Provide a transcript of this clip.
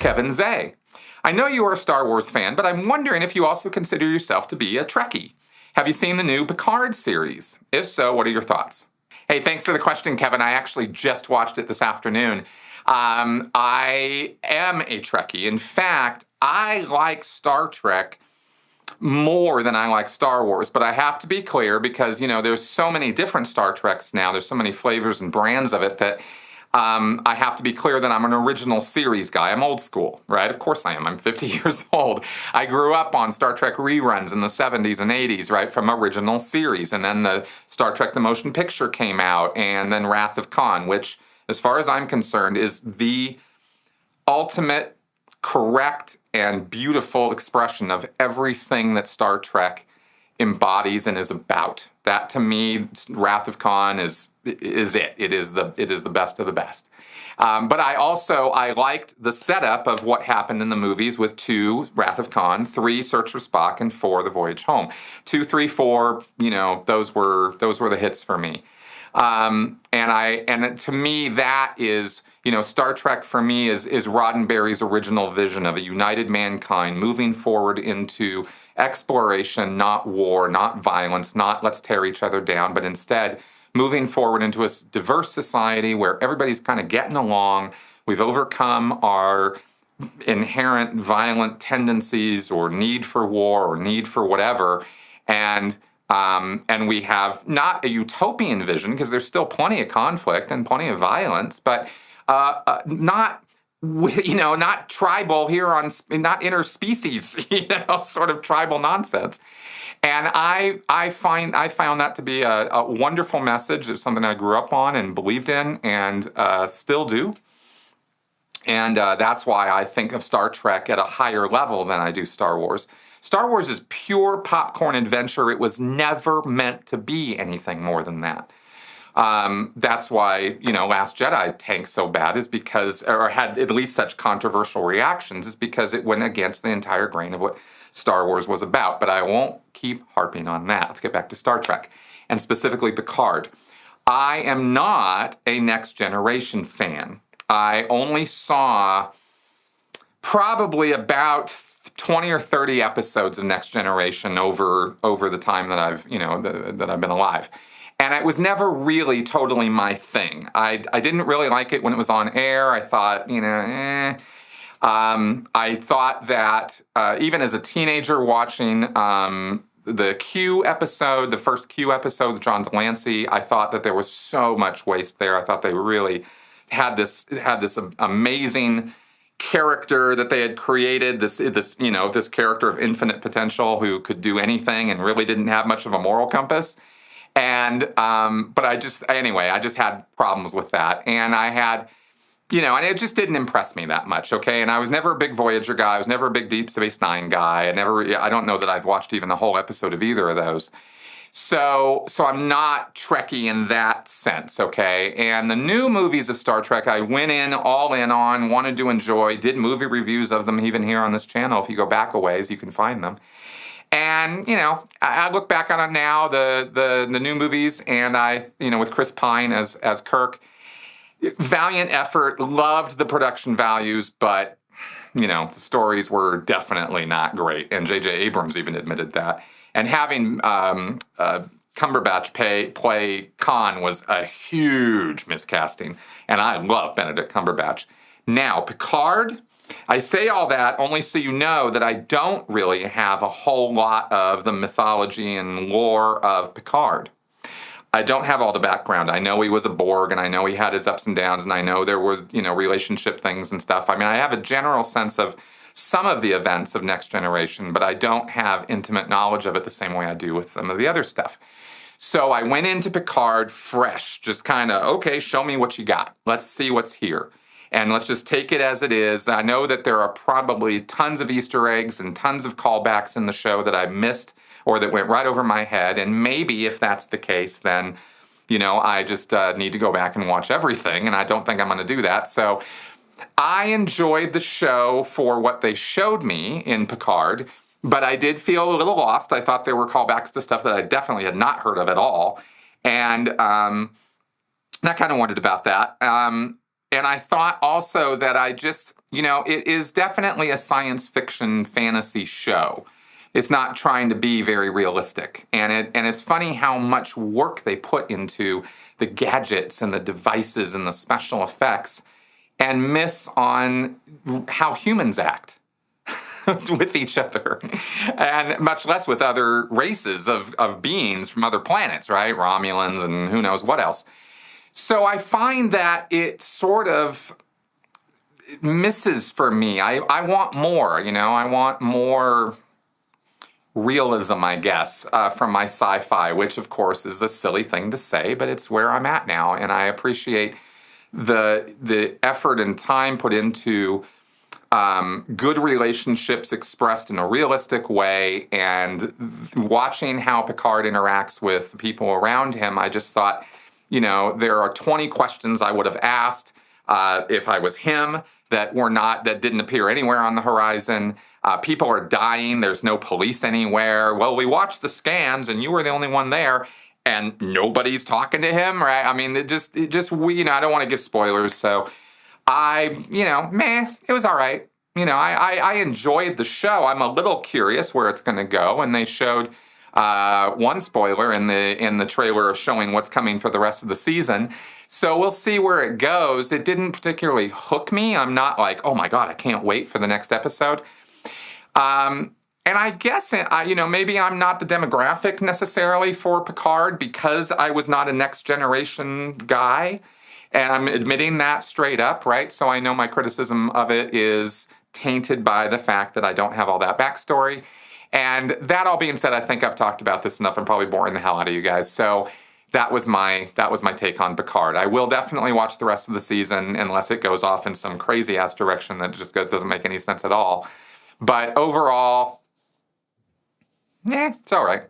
Kevin Zay. I know you are a Star Wars fan, but I'm wondering if you also consider yourself to be a Trekkie. Have you seen the new Picard series? If so, what are your thoughts? Hey, thanks for the question, Kevin. I actually just watched it this afternoon. I am a Trekkie. In fact, I like Star Trek more than I like Star Wars, but I have to be clear because, there's so many different Star Treks now. There's so many flavors and brands of it that I have to be clear that I'm an original series guy. I'm old school, right? Of course I am. I'm 50 years old. I grew up on Star Trek reruns in the 70s and 80s, right, from original series. And then the Star Trek The Motion Picture came out, and then Wrath of Khan, which, as far as I'm concerned, is the ultimate correct and beautiful expression of everything that Star Trek embodies and is about. That, to me, Wrath of Khan is it. It is the best of the best. But I liked the setup of what happened in the movies with 2, Wrath of Khan, 3, Search for Spock, and 4, The Voyage Home. 2, 3, 4, those were the hits for me. And to me, that is, Star Trek for me is Roddenberry's original vision of a united mankind moving forward into exploration, not war, not violence, not let's tear each other down, but instead moving forward into a diverse society where everybody's kind of getting along. We've overcome our inherent violent tendencies or need for war or need for whatever, and we have not a utopian vision, because there's still plenty of conflict and plenty of violence, but not tribal here on, not interspecies, sort of tribal nonsense. And I found that to be a wonderful message. It's something I grew up on and believed in, and still do. And that's why I think of Star Trek at a higher level than I do Star Wars. Star Wars is pure popcorn adventure. It was never meant to be anything more than that. That's why, Last Jedi tanked so bad, is because, or had at least such controversial reactions, is because it went against the entire grain of what Star Wars was about. But I won't keep harping on that. Let's get back to Star Trek, and specifically Picard. I am not a Next Generation fan. I only saw probably about 20 or 30 episodes of Next Generation over the time that I've been alive. And it was never really totally my thing. I didn't really like it when it was on air. I thought, I thought that even as a teenager watching the Q episode, the first Q episode with John Delancey, I thought that there was so much waste there. I thought they really had this amazing character that they had created, this character of infinite potential who could do anything and really didn't have much of a moral compass. And, but I just had problems with that. And I had, and it just didn't impress me that much, okay? And I was never a big Voyager guy. I was never a big Deep Space Nine guy. I don't know that I've watched even a whole episode of either of those. So I'm not Trekkie in that sense, okay? And the new movies of Star Trek, I went in, all in on, wanted to enjoy, did movie reviews of them even here on this channel. If you go back a ways, you can find them. And, I look back on it now, the new movies, and with Chris Pine as Kirk, valiant effort, loved the production values, but, the stories were definitely not great. And J.J. Abrams even admitted that. And having Cumberbatch play Khan was a huge miscasting. And I love Benedict Cumberbatch. Now, Picard, I say all that only so you know that I don't really have a whole lot of the mythology and lore of Picard. I don't have all the background. I know he was a Borg, and I know he had his ups and downs, and I know there was, relationship things and stuff. I mean, I have a general sense of some of the events of Next Generation, but I don't have intimate knowledge of it the same way I do with some of the other stuff. So I went into Picard fresh, just kind of, okay, show me what you got. Let's see what's here. And let's just take it as it is. I know that there are probably tons of Easter eggs and tons of callbacks in the show that I missed or that went right over my head. And maybe if that's the case, then, I just need to go back and watch everything. And I don't think I'm going to do that. So I enjoyed the show for what they showed me in Picard, but I did feel a little lost. I thought there were callbacks to stuff that I definitely had not heard of at all. And I kind of wondered about that. And I thought also that it is definitely a science fiction fantasy show. It's not trying to be very realistic. And it's funny how much work they put into the gadgets and the devices and the special effects and miss on how humans act with each other, and much less with other races of beings from other planets, right? Romulans and who knows what else. So I find that it sort of misses for me. I want more, I want more realism, I guess, from my sci-fi, which of course is a silly thing to say, but it's where I'm at now, and I appreciate the effort and time put into good relationships expressed in a realistic way, and watching how Picard interacts with the people around him. I just thought, there are 20 questions I would have asked if I was him that didn't appear anywhere on the horizon. People are dying. There's no police anywhere. Well, we watched the scans, and you were the only one there, and nobody's talking to him, right? I mean, I don't want to give spoilers, so it was all right. I enjoyed the show. I'm a little curious where it's going to go, and they showed one spoiler in the trailer of showing what's coming for the rest of the season. So we'll see where it goes. It didn't particularly hook me. I'm not like, oh my God, I can't wait for the next episode. And I guess, maybe I'm not the demographic necessarily for Picard because I was not a next generation guy. And I'm admitting that straight up, right? So I know my criticism of it is tainted by the fact that I don't have all that backstory. And that all being said, I think I've talked about this enough. I'm probably boring the hell out of you guys. So that was my take on Picard. I will definitely watch the rest of the season unless it goes off in some crazy ass direction that just doesn't make any sense at all. But overall, it's all right.